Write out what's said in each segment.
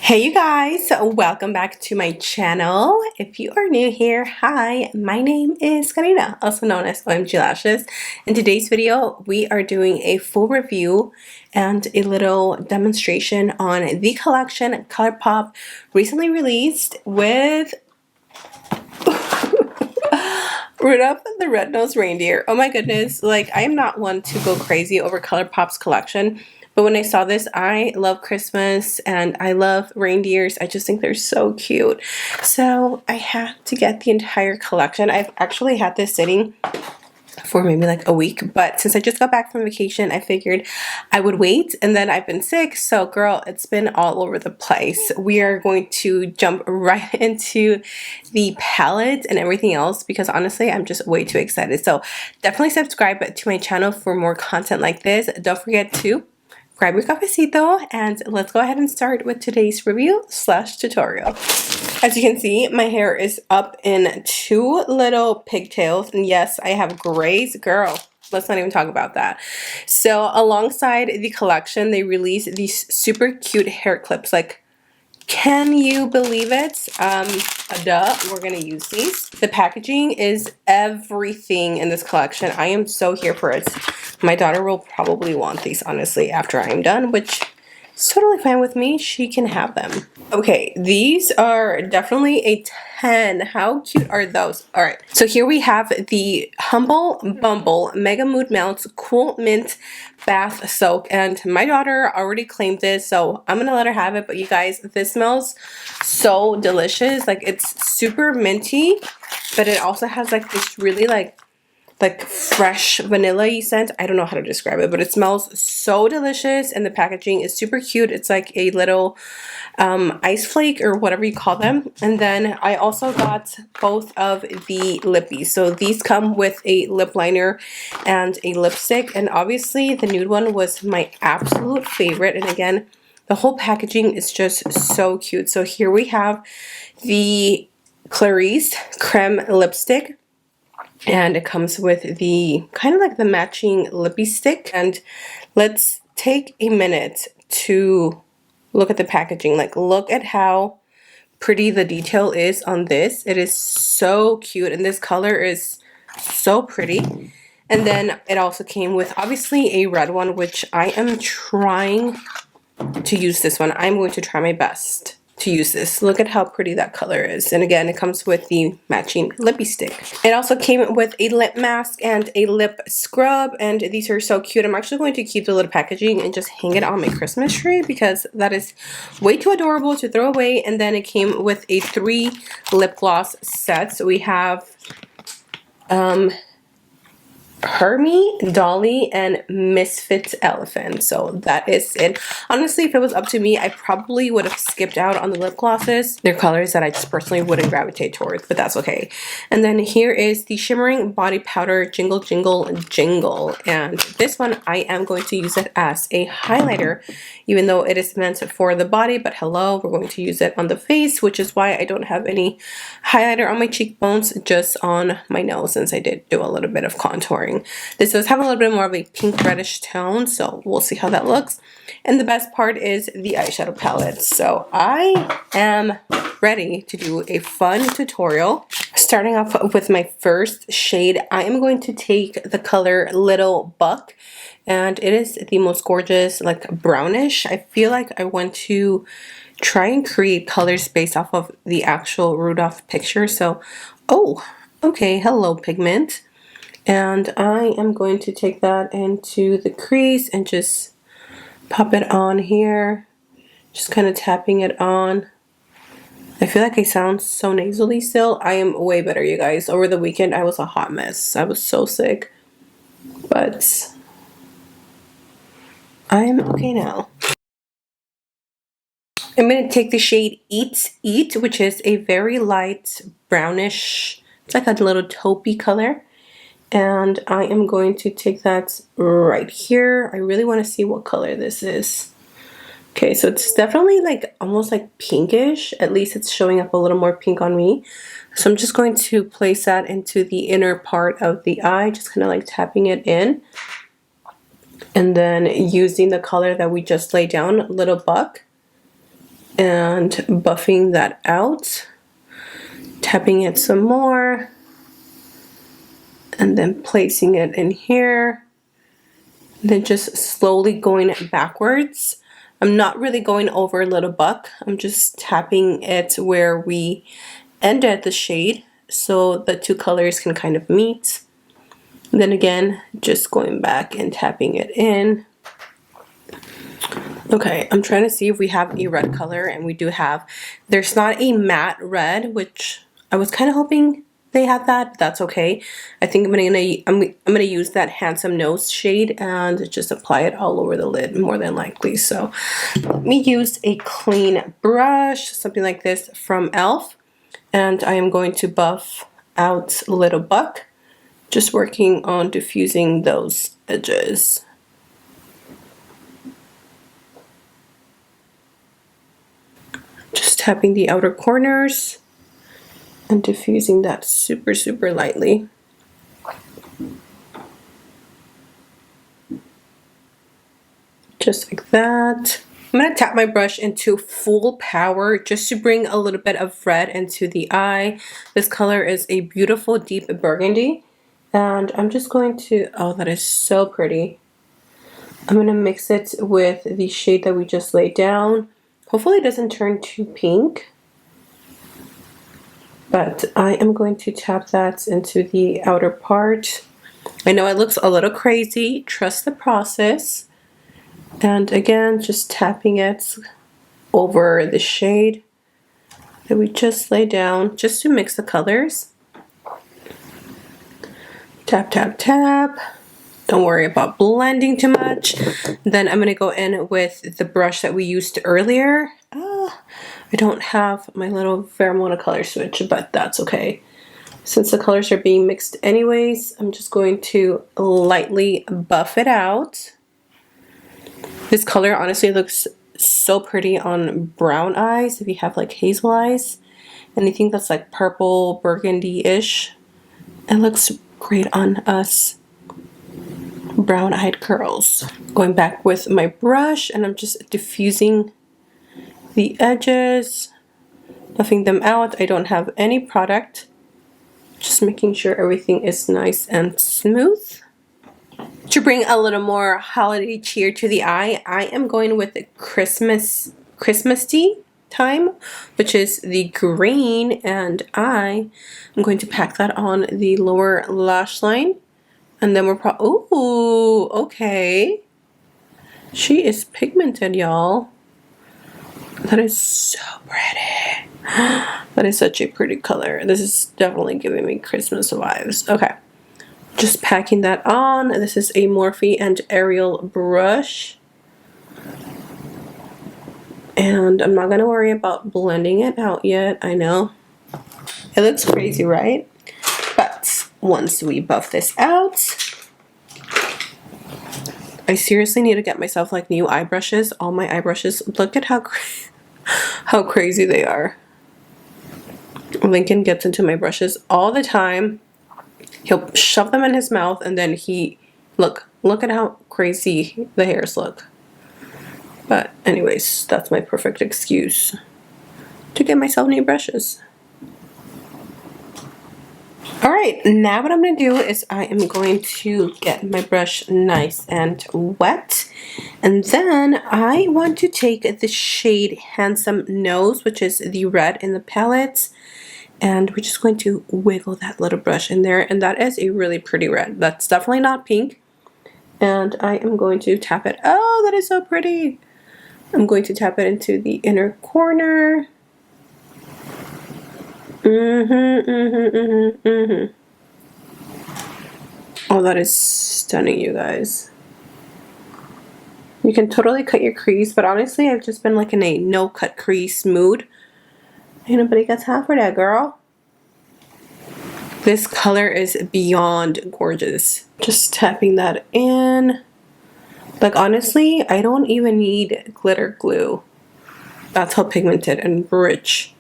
Hey you guys, welcome back to my channel. If you are new here, hi, my name is Karina, also known as Ohmglashes. In today's video, we are doing a full review and a little demonstration on the collection ColourPop recently released with Rudolph the Red-Nosed Reindeer. Oh my goodness, like I am not one to go crazy over ColourPop's collection. But when I saw this, I love Christmas and I love reindeers. I just think they're so cute. So I had to get the entire collection. I've actually had this sitting for maybe like a week, but since I just got back from vacation, I figured I would wait, and then I've been sick, so girl, it's been all over the place. We are going to jump right into the palette and everything else because honestly I'm just way too excited. So definitely subscribe to my channel for more content like this. Don't forget to grab your cafecito and let's go ahead and start with today's review slash tutorial. As you can see, my hair is up in two little pigtails, and yes, I have grays. Girl, let's not even talk about that. So alongside the collection, they released these super cute hair clips. Like, can you believe it? Duh, we're gonna use these. The packaging is everything in this collection. I am so here for it. My daughter will probably want these, honestly, after I'm done, which is totally fine with me. She can have them. Okay, these are definitely a 10. How cute are those? All right, so here we have the Humble Bumble Mega Mood Mounts Cool Mint Bath Soak, and my daughter already claimed this, so I'm gonna let her have it. But you guys, this smells so delicious. Like, it's super minty, but it also has like this really like fresh vanilla-y scent. I don't know how to describe it, but it smells so delicious, and the packaging is super cute. It's like a little ice flake or whatever you call them. And then I also got both of the Lippies. So these come with a lip liner and a lipstick, and obviously the nude one was my absolute favorite. And again, the whole packaging is just so cute. So here we have the Clarisse Creme lipstick, and it comes with the kind of like the matching lippy stick. And let's take a minute to look at the packaging. Like, look at how pretty the detail is on this. It is so cute, and this color is so pretty. And then it also came with obviously a red one, which I am trying to use this one. I'm going to try my best to use this. Look at how pretty that color is. And again, it comes with the matching lippy stick. It also came with a lip mask and a lip scrub, and these are so cute. I'm actually going to keep the little packaging and just hang it on my Christmas tree because that is way too adorable to throw away. And then it came with a 3 lip gloss set. So we have Hermie, Dolly, and Misfit Elephant. So that is it. Honestly, if it was up to me, I probably would have skipped out on the lip glosses. They're colors that I just personally wouldn't gravitate towards, but that's okay. And then here is the Shimmering Body Powder Jingle Jingle Jingle. And this one, I am going to use it as a highlighter, even though it is meant for the body. But hello, we're going to use it on the face, which is why I don't have any highlighter on my cheekbones, just on my nose, since I did do a little bit of contouring. This does have a little bit more of a pink reddish tone, so we'll see how that looks. And the best part is the eyeshadow palette. So I am ready to do a fun tutorial. Starting off with my first shade, I am going to take the color Little Buck, and it is the most gorgeous, like brownish. I feel like I want to try and create colors based off of the actual Rudolph picture. So, oh, okay, hello pigment. And I am going to take that into the crease and just pop it on here. Just kind of tapping it on. I feel like I sound so nasally still. I am way better, you guys. Over the weekend, I was a hot mess. I was so sick. But I am okay now. I'm going to take the shade Eat, which is a very light brownish, it's like a little taupey color. And I am going to take that right here. I really want to see what color this is. Okay, so it's definitely like almost like pinkish. At least it's showing up a little more pink on me. So I'm just going to place that into the inner part of the eye, just kind of like tapping it in. And then using the color that we just laid down, Little Buck. And and buffing that out, tapping it some more, and then placing it in here. Then just slowly going backwards. I'm not really going over a little buck. I'm just tapping it where we ended the shade so the two colors can kind of meet. And then again, just going back and tapping it in. Okay, I'm trying to see if we have a red color, and we do have. There's not a matte red, which I was kind of hoping they had that. That's okay. I think I'm gonna use that Handsome Nose shade and just apply it all over the lid, more than likely. So let me use a clean brush, something like this from e.l.f. And I am going to buff out Little Buck, just working on diffusing those edges. Just tapping the outer corners and diffusing that super, super lightly. Just like that. I'm going to tap my brush into full power just to bring a little bit of red into the eye. This color is a beautiful deep burgundy. And I'm just going to, oh, that is so pretty. I'm going to mix it with the shade that we just laid down. Hopefully it doesn't turn too pink. But I am going to tap that into the outer part. I know it looks a little crazy. Trust the process. And again, just tapping it over the shade that we just laid down, just to mix the colors. Tap, tap, tap. Don't worry about blending too much. Then I'm going to go in with the brush that we used earlier. I don't have my little Vermona color switch, but that's okay. Since the colors are being mixed anyways, I'm just going to lightly buff it out. This color honestly looks so pretty on brown eyes. If you have like hazel eyes, anything that's like purple, burgundy-ish, it looks great on us brown-eyed girls. Going back with my brush, and I'm just diffusing the edges, buffing them out. I don't have any product, just making sure everything is nice and smooth. To bring a little more holiday cheer to the eye, I am going with the Christmassy time, which is the green, and I am going to pack that on the lower lash line. And then we're ooh, okay. She is pigmented, y'all. That is so pretty. That is such a pretty color. This is definitely giving me Christmas vibes. Okay. Just packing that on. This is a Morphe and Ariel brush. And I'm not going to worry about blending it out yet. I know. It looks crazy, right? But once we buff this out, I seriously need to get myself like new eye brushes. All my eye brushes, look at how crazy they are. Lincoln gets into my brushes all the time. He'll shove them in his mouth, and then look at how crazy the hairs look. But anyways, that's my perfect excuse to get myself new brushes. Alright, now what I'm going to do is I am going to get my brush nice and wet. And then I want to take the shade Handsome Nose, which is the red in the palette. And we're just going to wiggle that little brush in there. And that is a really pretty red. That's definitely not pink. And I am going to tap it. Oh, that is so pretty. I'm going to tap it into the inner corner. Oh, that is stunning, you guys. You can totally cut your crease, but honestly, I've just been like in a no cut crease mood. Ain't nobody got time for that, girl. This color is beyond gorgeous. Just tapping that in. Like honestly, I don't even need glitter glue. That's how pigmented and rich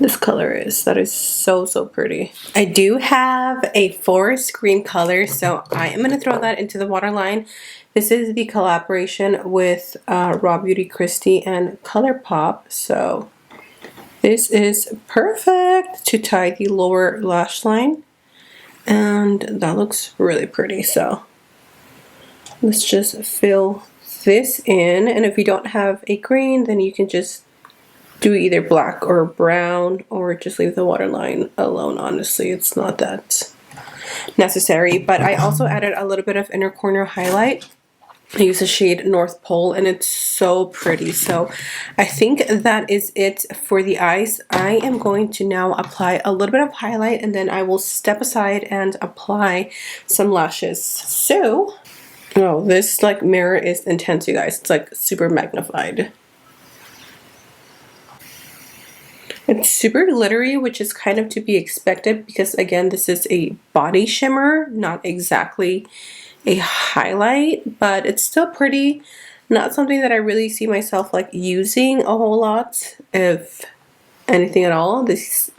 this color is. That is so, so pretty. I do have a forest green color, so I am going to throw that into the waterline. This is the collaboration with Raw Beauty Christie and ColourPop, so this is perfect to tie the lower lash line, and that looks really pretty. So let's just fill this in, and if you don't have a green, then you can just do either black or brown, or just leave the waterline alone. Honestly, it's not that necessary. But I also added a little bit of inner corner highlight. I use the shade North Pole, and it's so pretty. So I think that is it for the eyes. I am going to now apply a little bit of highlight, and then I will step aside and apply some lashes. So, oh, this like mirror is intense, you guys. It's like super magnified. It's super glittery, which is kind of to be expected because, again, this is a body shimmer, not exactly a highlight, but it's still pretty. Not something that I really see myself like using a whole lot, if anything at all. This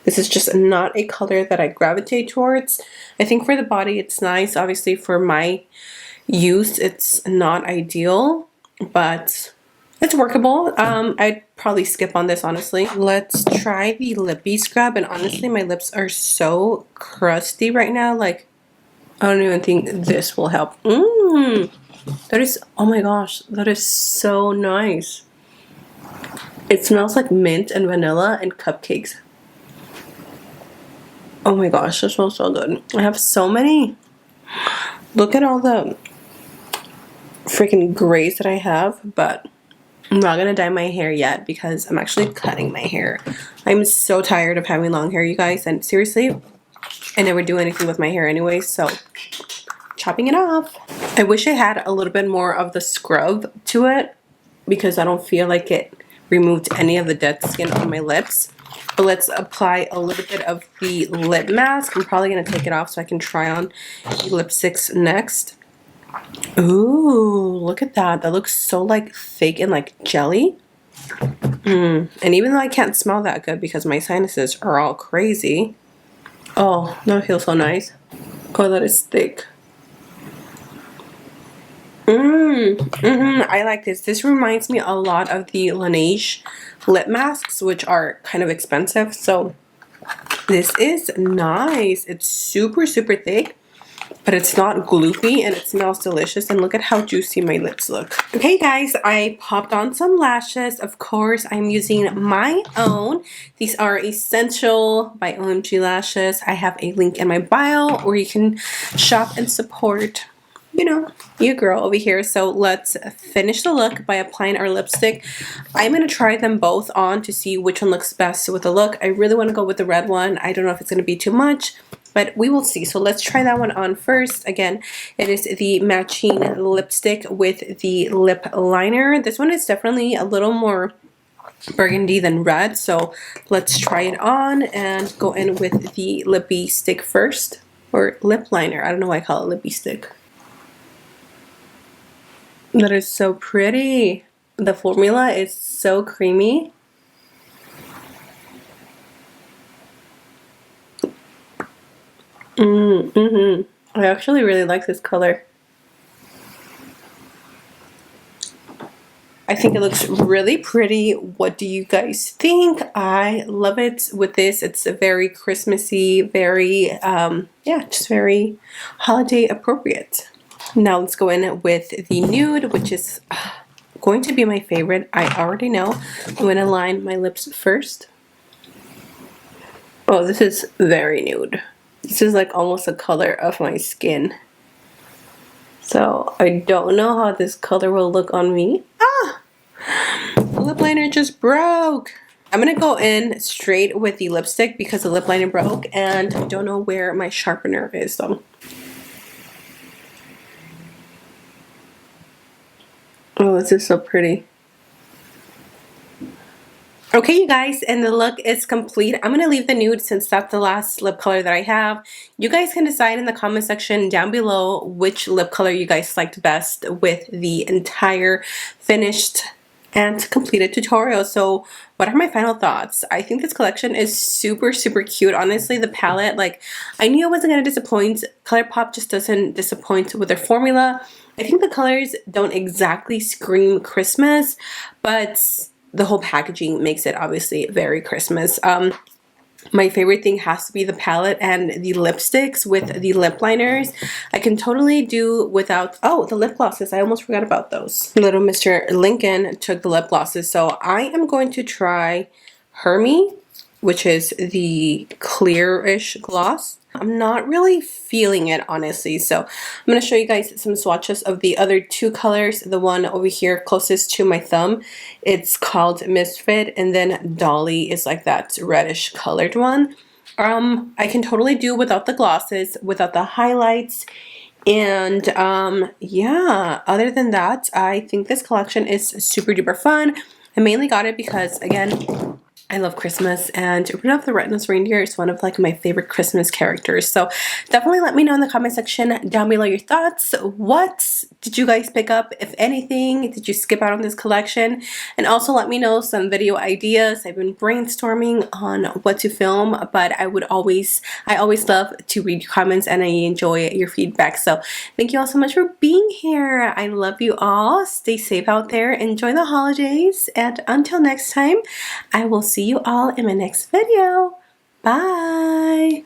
is just not a color that I gravitate towards. I think for the body it's nice. Obviously for my use it's not ideal, but it's workable. I'd probably skip on this, honestly. Let's try the Lippy scrub, and honestly my lips are so crusty right now, like I don't even think this will help. That is, oh my gosh, that is so nice. It smells like mint and vanilla and cupcakes. Oh my gosh, that smells so good. I have so many. Look at all the freaking grays that I have, but I'm not gonna dye my hair yet because I'm actually cutting my hair. I'm so tired of having long hair, you guys, and seriously, I never do anything with my hair anyway, so chopping it off. I wish I had a little bit more of the scrub to it because I don't feel like it removed any of the dead skin on my lips. But let's apply a little bit of the lip mask. I'm probably going to take it off so I can try on the lipsticks next. Ooh, look at that. That looks so like fake and like jelly. And even though I can't smell that good because my sinuses are all crazy. Oh, that feels so nice. Oh, that is thick. I like this. This reminds me a lot of the Laneige lip masks, which are kind of expensive. So this is nice. It's super, super thick, but it's not gloopy, and it smells delicious. And look at how juicy my lips look. Okay, guys, I popped on some lashes. Of course, I'm using my own. These are Essential by OMG Lashes. I have a link in my bio, or you can shop and support, you know, your girl over here. So let's finish the look by applying our lipstick. I'm going to try them both on to see which one looks best with the look. I really want to go with the red one. I don't know if it's going to be too much, but we will see. So let's try that one on first. Again, it is the matching lipstick with the lip liner. This one is definitely a little more burgundy than red. So let's try it on and go in with the lippy stick first, or lip liner. I don't know why I call it lippy stick. That is so pretty. The formula is so creamy. I actually really like this color. I think it looks really pretty. What do you guys think? I love it with this. It's a very Christmassy, very, yeah, just very holiday appropriate. Now let's go in with the nude, which is going to be my favorite. I already know. I'm going to line my lips first. Oh, this is very nude. This is like almost the color of my skin. So I don't know how this color will look on me. The lip liner just broke. I'm going to go in straight with the lipstick because the lip liner broke, and I don't know where my sharpener is though. Oh, this is so pretty. Okay, you guys, and the look is complete. I'm going to leave the nude since that's the last lip color that I have. You guys can decide in the comment section down below which lip color you guys liked best with the entire finished and completed tutorial. So what are my final thoughts? I think this collection is super cute. Honestly, the palette, like, I knew I wasn't going to disappoint. ColourPop just doesn't disappoint with their formula. I think the colors don't exactly scream Christmas, but the whole packaging makes it obviously very Christmas. My favorite thing has to be the palette and the lipsticks with the lip liners. I can totally do without, oh, the lip glosses. I almost forgot about those. Little Mr. Lincoln took the lip glosses. So I am going to try Hermie, which is the clearish gloss. I'm not really feeling it, honestly. So I'm going to show you guys some swatches of the other two colors. The one over here closest to my thumb, it's called Misfit, and then Dolly is like that reddish colored one. I can totally do without the glosses, without the highlights. And yeah, other than that, I think this collection is super duper fun. I mainly got it because, again, I love Christmas, and Rudolph the Red-Nosed Reindeer is one of like my favorite Christmas characters. So definitely let me know in the comment section down below your thoughts. What did you guys pick up, if anything? Did you skip out on this collection? And also let me know some video ideas. I've been brainstorming on what to film, but I always love to read your comments, and I enjoy your feedback. So thank you all so much for being here. I love you all. Stay safe out there. Enjoy the holidays, and until next time, I will see you all in my next video. Bye!